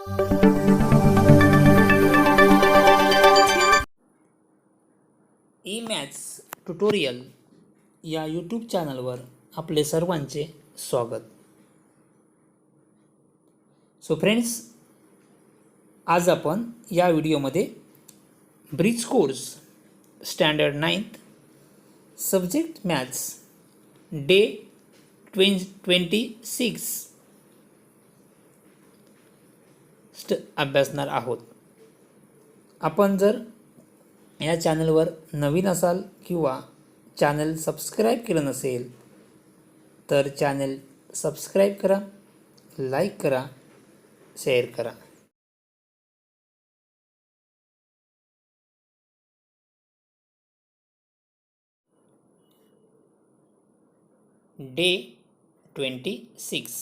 ई maths tutorial या YouTube चॅनलवर आपले सर्वांचे स्वागत. सो फ्रेंड्स, आज आपण या व्हिडिओमध्ये bridge course standard 9th subject maths day 26 अभ्यासणार आहोत. आपण जर या चॅनलवर नवीन असाल किंवा चॅनल सबस्क्राईब केलं नसेल तर चॅनल सबस्क्राईब करा, लाईक करा, शेअर करा. Day 26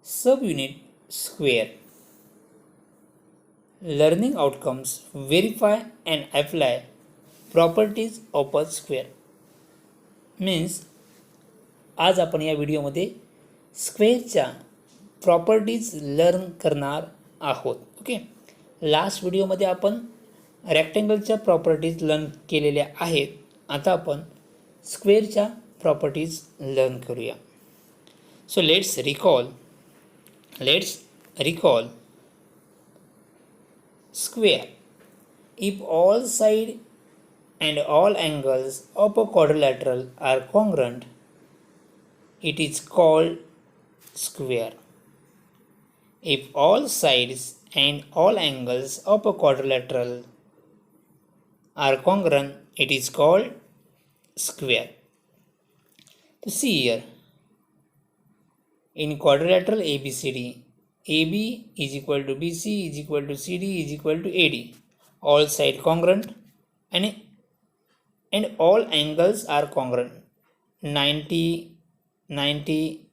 sub unit square. Learning outcomes verify and apply properties of a square. Means आज आपण या व्हिडिओमध्ये स्क्वेअरच्या प्रॉपर्टीज लर्न करणार आहोत. ओके, लास्ट व्हिडिओमध्ये आपण रेक्टेंगलच्या प्रॉपर्टीज लर्न केलेल्या आहेत. आता आपण स्क्वेअरच्या प्रॉपर्टीज लर्न करूया. So let's recall square. If all sides and all angles of a quadrilateral are congruent, it is called square. If all sides and all angles of a quadrilateral are congruent, it is called square. So see here, in quadrilateral ABCD, AB is equal to BC is equal to CD is equal to AD. All sides congruent and all angles are congruent. 90, 90,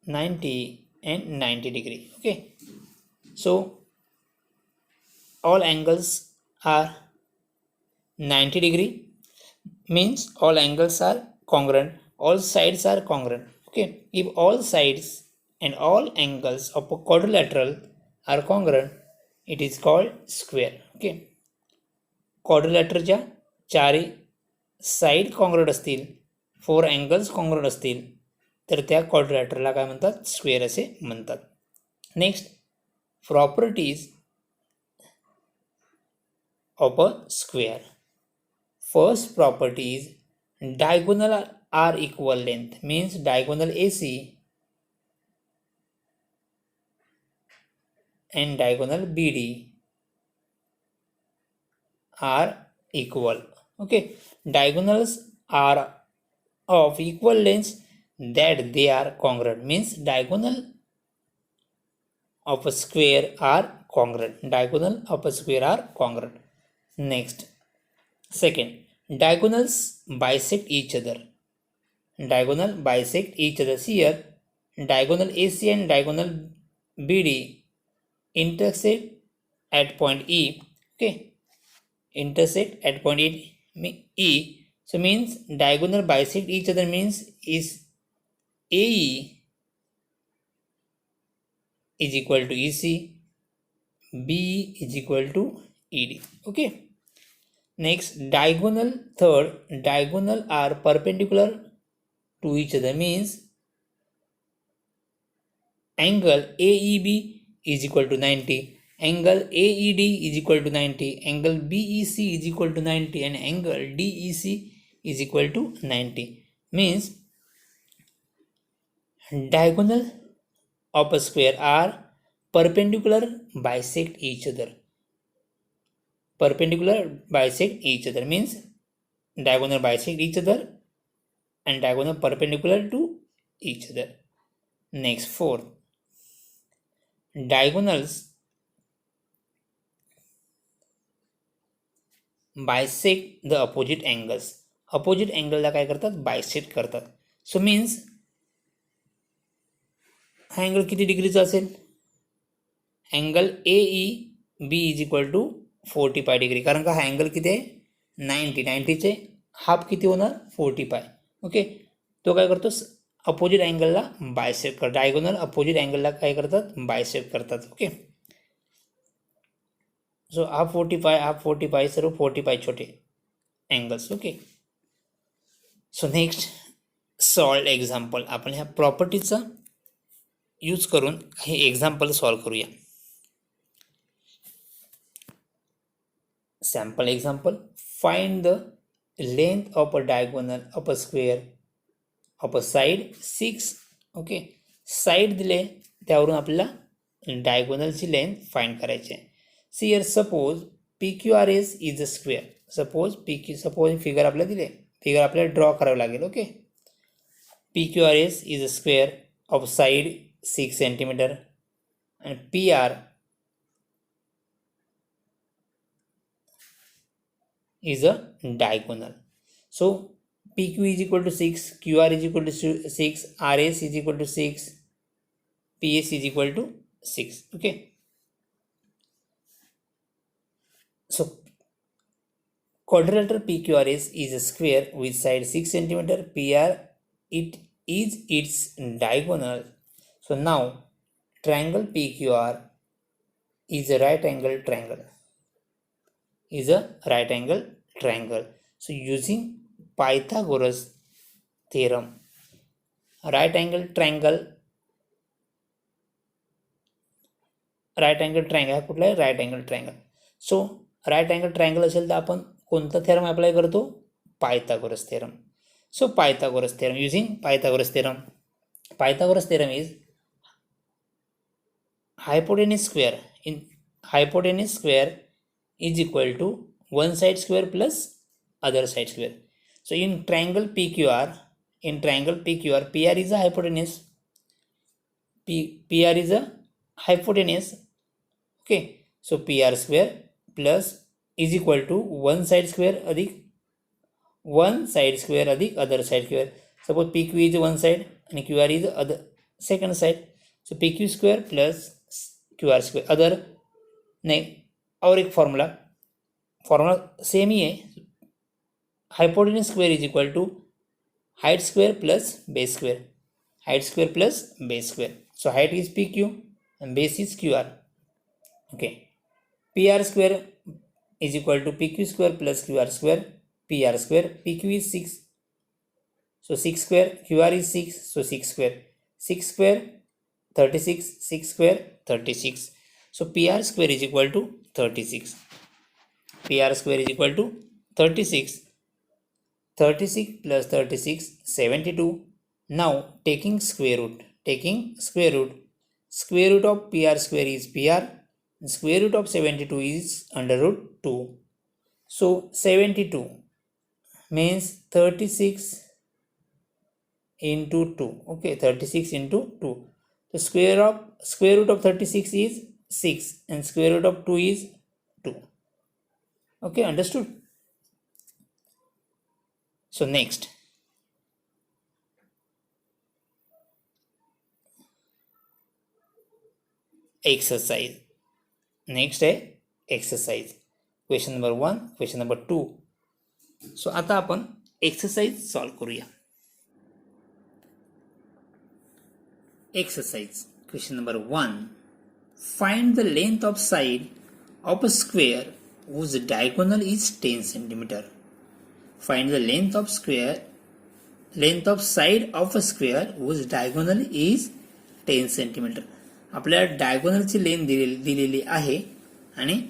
90 and 90 degree. Okay. So all angles are 90 degree means all angles are congruent. All sides are congruent. Okay. If all sides and all angles of a quadrilateral are congruent, it is called square. Okay. क्वाड्रिलॅटरच्या चारही side congruent असतील, 4 angles congruent असतील तर त्या क्वाड्रिलॅटरला काय म्हणतात? Square असे म्हणतात. Next, properties of a square. First property is diagonal are equal length. Means diagonal AC and diagonal BD are equal. Okay, diagonals are of equal lengths that they are congruent. Means diagonal of a square are congruent. Diagonal of a square are congruent. Next, second, diagonals bisect each other. Diagonal bisect each other. See here, diagonal AC and diagonal BD intersect at point E. Okay, intersect at point E. So means diagonal bisect each other means is AE is equal to EC, BE is equal to ED. Okay. Next, diagonal are perpendicular to each other means angle AEB is equal to 90, angle AED is equal to 90, angle BEC is equal to 90 and angle DEC is equal to 90. Means diagonal of a square are perpendicular bisect each other. Perpendicular bisect each other means diagonal bisect each other and diagonal perpendicular to each other. Next, fourth, diagonals bisect the opposite angles. Opposite अँगलला काय करतात? Bisect करतात. So means हा angle किती डिग्रीचा असेल? Angle AEB is equal to 45 degree. कारण का हा अँगल किती आहे? 90. 90चे हाफ किती होणार? 45. ओके, तो काय करतो? अपोजिट अँगलला बायसेक्ट करतात, डायगोनल अपोजिट अँगलला काय करतात, बायसेक्ट करतात. ओके, सो हा 45 सर्व 45 छोटे angles. Okay, so next solve example. आपण ह्या प्रॉपर्टीचा यूज करून हे एक्झाम्पल सॉल्व करूया. Sample example. Find the length of a diagonal of a square of a side 6. Okay, side दिले त्यावरून आपल्याला डायगोनलची लेंथ फाइंड करायची आहे. See here suppose P Q R S is a square. Suppose figure आपल्याला दिले, figure आपल्याला draw करावं लागेल. Okay, P Q R S is a square of side 6 centimetre आणि P R is a diagonal. So PQ is equal to 6, QR is equal to 6, RS is equal to 6, PS is equal to 6. Okay, so quadrilateral PQRS is a square with side 6 centimeter. PR it is its diagonal. So now triangle PQR is a right angle triangle. So using Pythagoras theorem, right angle triangle हा कुठला आहे, right angle triangle. सो right angle triangle असेल तर आपण कोणता theorem apply करतो, Pythagoras theorem. So Pythagoras theorem, using Pythagoras theorem is hypotenuse square is equal to one side square plus other side square. So in triangle PQR, PR is a hypotenuse. PR is a hypotenuse. Okay, so PR square plus is equal to one side square अधिक other side square. Suppose PQ is one side and QR is other second side. So PQ square plus QR square. Other नहीं, और एक formula same ही है. Hypotenuse square is equal to height square plus base square. So height is PQ and base is QR. Okay, PR square is equal to PQ square plus QR square. PR square, PQ is 6, so 6 square, QR is 6, so 6 square 36, 6 square 36. So PR square is equal to 36. 36 plus 36, 72. Now taking square root, square root of PR square is PR, and square root of 72 is under root 2. So 72 means 36 into 2. Okay, 36 into 2. The square root of 36 is 6 and square root of 2 is 2. Okay, understood? So next, exercise. Next है exercise. Question number 1, question number 2. So आता आपण exercise solve करूया. Exercise question number 1. Find the length of side of a square whose diagonal is 10 centimeter. Find the length of side of a square whose diagonal is 10 centimeter. आपल्याला डायगोनलची length दिलेली आहे आणि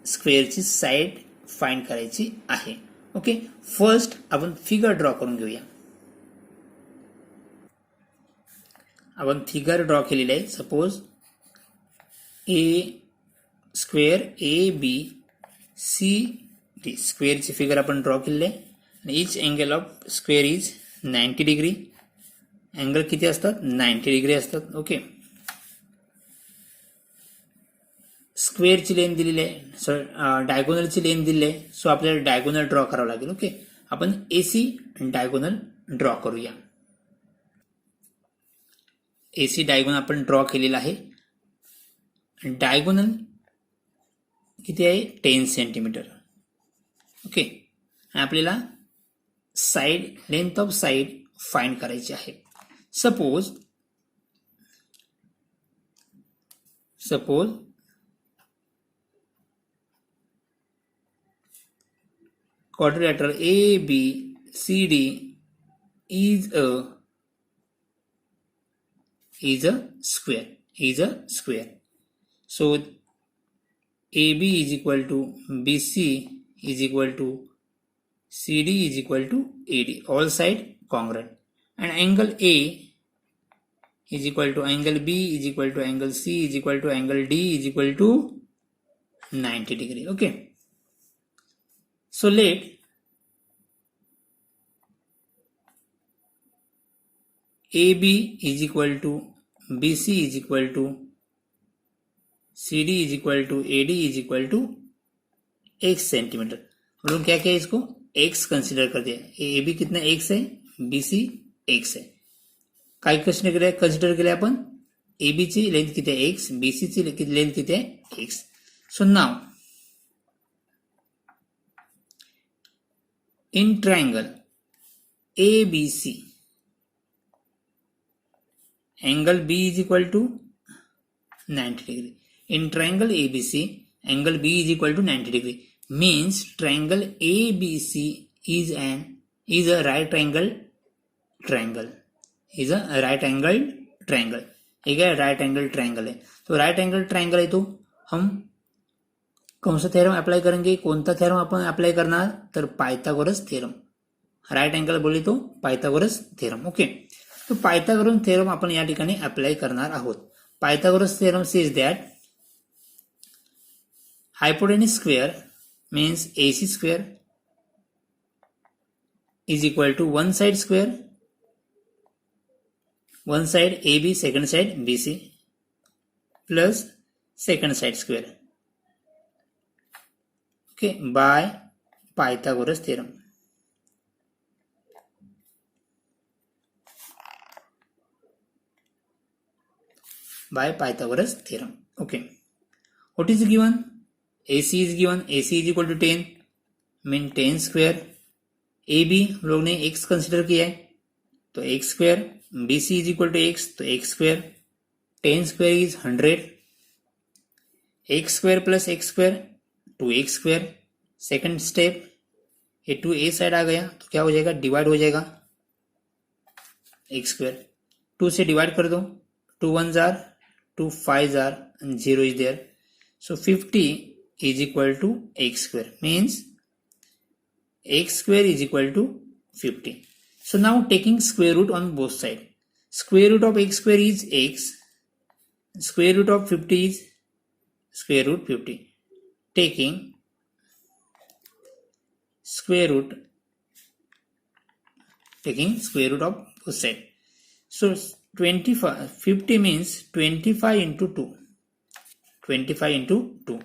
स्क्वेअरची side find करायची आहे. Okay, first आपण figure draw करून घेऊया. आपण फिगर ड्रॉ केलेली आहे. सपोज स्क्वेअर ABCD स्क्वेअरची फिगर आपण ड्रॉ केलेली आहे आणि each angle of square is 90 degree. Angle किती असतात, 90 डिग्री असतात. ओके, स्क्वेअरची लेंथ दिलेली आहे, डायगोनलची लेंथ दिलेली आहे. सो आपल्याला डायगोनल ड्रॉ करावं लागेल. ओके, आपण AC डायगोनल ड्रॉ करूया. AC डायगोनल आपण ड्रॉ केलेला आहे. डायगोनल किती आहे, 10 सेंटीमीटर. ओके, आपल्याला side length of side find करायची आहे. Suppose quadrilateral ABCD is a square. So AB is equal to BC is equal to CD is equal to AD, all side congruent, and angle A is equal to angle B is equal to angle C is equal to angle D is equal to 90 degree. Okay, so let AB is equal to BC is equal to CD is equal to AD is equal to x centimetre. हम लोग क्या किया, इसको x consider कर दिया. AB कितना x है, BC x है. काय कंसिडर केले आपण, AB ची लेंथ किती आहे x, BC ची लेंथ किती आहे x. So now in triangle ABC, angle B is equal to 90 degree. In triangle ABC, angle B is equal to 90 degree. Means triangle ABC is a right angle triangle. Is a right angle triangle. ठीक है, right angle triangle है. तो right angle triangle है तो हम कौन सा theorem apply करेंगे, कोणता थ्योरम आपण अप्लाई करणार, तर पायथागोरस थ्योरम. राइट एंगल बोलले तो पायथागोरस थ्योरम. ओके, तो पायथागोरस थ्योरम आपण या ठिकाणी अप्लाई करणार आहोत. Pythagoras theorem says that hypotenuse square means AC square is equal to one side square, one side AB, second side BC, plus second side square. Okay, by Pythagoras theorem. By Pythagoras theorem. Okay, what is given? AC is given. AC is equal to 10, mean 10 square. AB हम लोग ने x consider किया है तो x square. BC is equal to x तो x square. 10 square is 100. x square plus x square 2x square. Second step, ये 2a side आ गया तो क्या हो जाएगा, डिवाइड हो जाएगा x स्क्वायर. 2 से डिवाइड कर दो, 2 1s are 2 5s are and 0 is there. So 50 is equal to x square, means x square is equal to 50. So now taking square root on both sides. Square root of x square is x. Square root of 50 is square root 50. Taking square root of both sides. So 50 means 25 into 2. 25 into 2.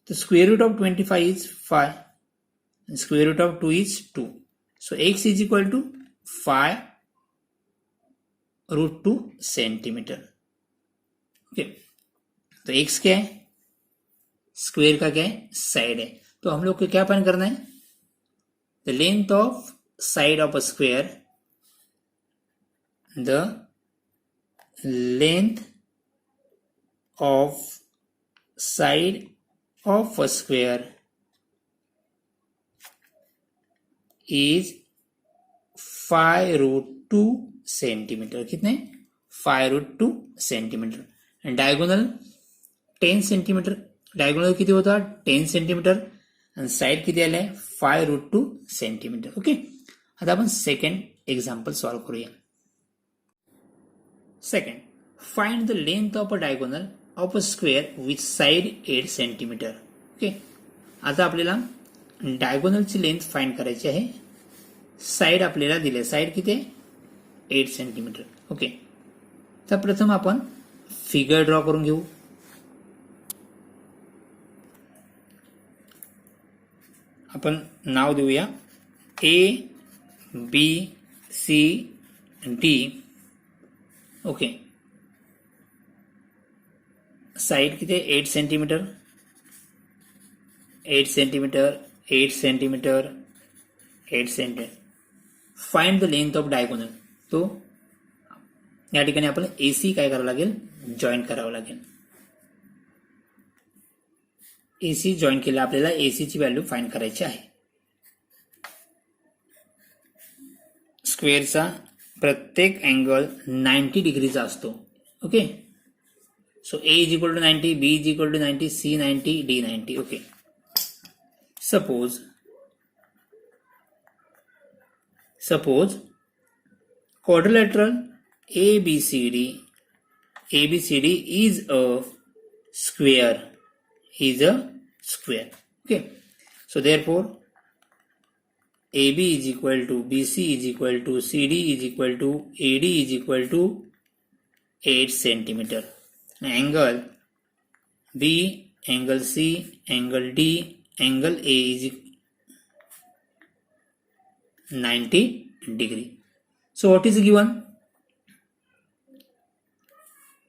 The square root of 25 is 5. And square root of 2 is 2. So x is equal to 5 root 2 centimeter. Okay. तो x क्या है, square का क्या है, side है. तो हम लोग को क्या फाइंड करना है, the length of side of a square. The length of side of a square is 5 root 2 centimeter. कितने, 5 root 2 centimeter. Diagonal 10 centimetre. Diagonal किती होता, 10 सेंटीमीटर. आणि साइड किती आले, 5 root 2 सेंटीमीटर. ओके, आता आपण सेकंड एक्झाम्पल सॉल्व करूया. Second, find the length of a diagonal of a square with side 8 centimetre. Okay, आता आपल्याला डायगोनलची लेंथ फाइंड करायची आहे. साइड आपल्याला दिले, साइड किती आहे, 8 सेंटीमीटर. ओके, तर प्रथम आपण फिगर ड्रॉ करून घेऊ. आपण नाव देऊया ABCD. ओके, साइड किती, 8 centimetre, 8 centimetre, 8 centimetre, 8 centimetre. Find the length of diagonal. तो या ठिकाणी आपण AC काय करावं लागेल, जॉईन करावं लागेल. AC जॉईन केलं आपल्याला AC ची व्हॅल्यू फाइंड करायची आहे. स्क्वेअरचा प्रत्येक अँगल 90 डिग्रीचा असतो. Okay, so A is equal to 90, B is equal to 90, C 90, D 90. Okay, suppose quadrilateral ABCD is a square. Okay, so therefore AB is equal to BC is equal to CD is equal to AD is equal to 8 centimeter. Angle B, angle C, angle D, angle A is 90 degree. So what is given?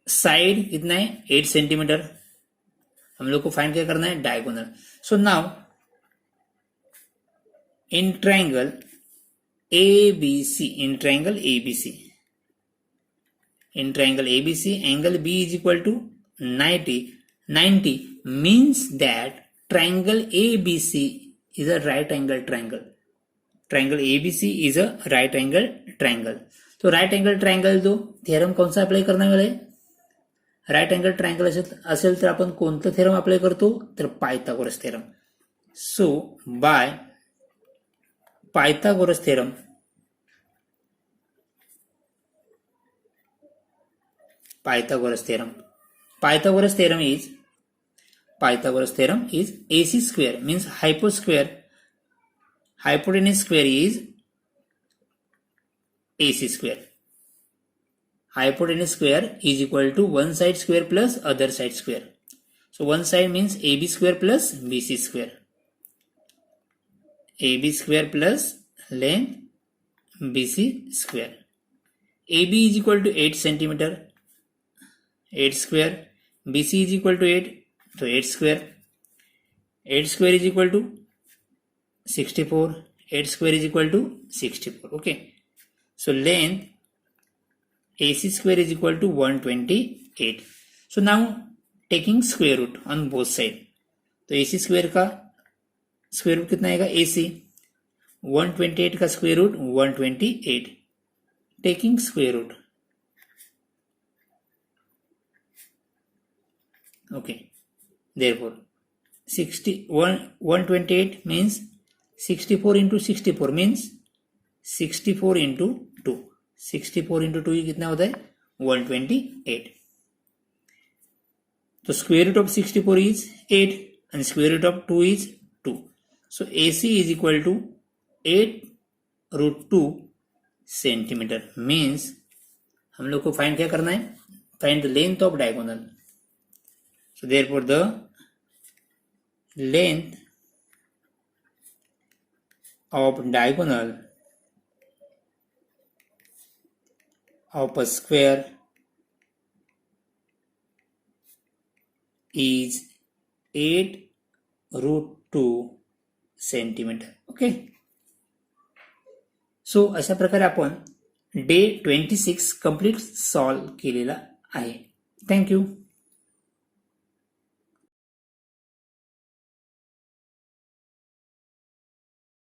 Side कितना है, 8 centimetre. हम लोग को find क्या करना है, diagonal. So now in triangle ABC, angle B is equal to 90 means that triangle ABC is a right angle triangle. Triangle ABC is a right angle triangle. तो right angle triangle जो theorem कौन सा apply करना आहे, right angle triangle असेल तर आपण कोणतं थेरम अप्लाई करतो, तर Pythagoras theorem. So bye Pythagoras theorem is AC square means hypotenuse square is AC square. Hypotenuse square is equal to one side square plus other side square. So one side means AB square plus BC square. AB square plus length BC square. AB is equal to 8 centimeter. 8 square. BC is equal to 8. So 8 square. 8 square is equal to 64. 8 square is equal to 64. Okay. So length AC square is equal to 128. So now taking square root on both side. तो AC square का square root कितना आएगा, AC 128 का square root 128. Taking square root. Okay. Therefore 128 means 64 into 64 means 64 into 2. 64 into 2 कितना होता है, 128. तो square root of 64 is 8 and square root of 2 is 2. So AC is equal to 8 root 2 centimeter means हम लोग को फाइंड क्या करना है, find the length of diagonal. So therefore the length of diagonal of a square is 8 root 2 centimeter. Okay. So अशा प्रकारे आपण day 26 complete solve केलेला आहे. थँक्यू.